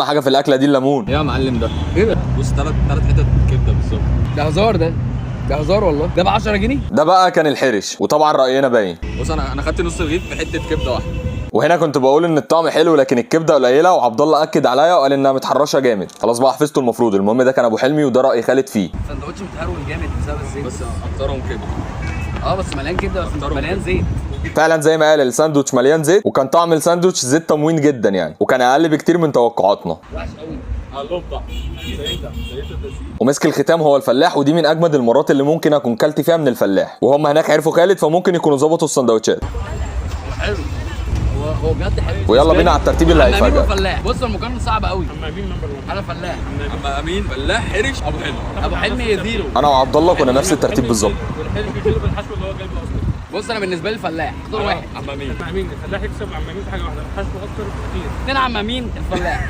اهم حاجه في الاكله دي الليمون. يا معلم ده ايه ده؟ بص 3 حتت كبده بالظبط. ده هزار ده هزار والله. ده ب 10 جنيه. ده بقى كان الحرش، وطبعا راينا باين. بص انا خدت نص رغيف في حته كبده واحده. وهنا كنت بقول ان الطعم حلو لكن الكبده قليله، وعبد الله اكد عليا وقال انها متحرشه جامد. خلاص بقى حفظته المفروض. المهم ده كان ابو حلمي وده راي خالد فيه. سندوتش متهرول جامد بسبب الزيت. بس اكترهم كبده. بس مليان كبده، بس مليان زيت. فعلا زي ما قال الساندوتش مليان زيت، وكان طعم الساندوتش زيت تموين جدا يعني، وكان اقل بكتير من توقعاتنا. وحش قوي. اللقطه ومسك الختام هو الفلاح، ودي من اجمد المرات اللي ممكن اكون كلت فيها من الفلاح. وهم هناك عرفوا خالد فممكن يكونوا ظبطوا السندوتشات. حلو. هو بجد حلو. ويلا بينا على الترتيب اللي حمامين هيفاجئك. وفلاح. بص المقارنه صعبه قوي. حمامين نمبر 1. انا فلاح. اما امين فلاح حرش ابو حلمي. ابو حلمي زيرو. انا وعبد الله كنا نفس الترتيب بالظبط. والحلمي بيشيله بالحشو اللي هو جايبه اصلا. بص انا بالنسبه لي الفلاح اختار واحد. عمامين الفلاح يكسب. عمامين في حاجه واحده، حشو اكتر بكتير. 2 عمامين الفلاح.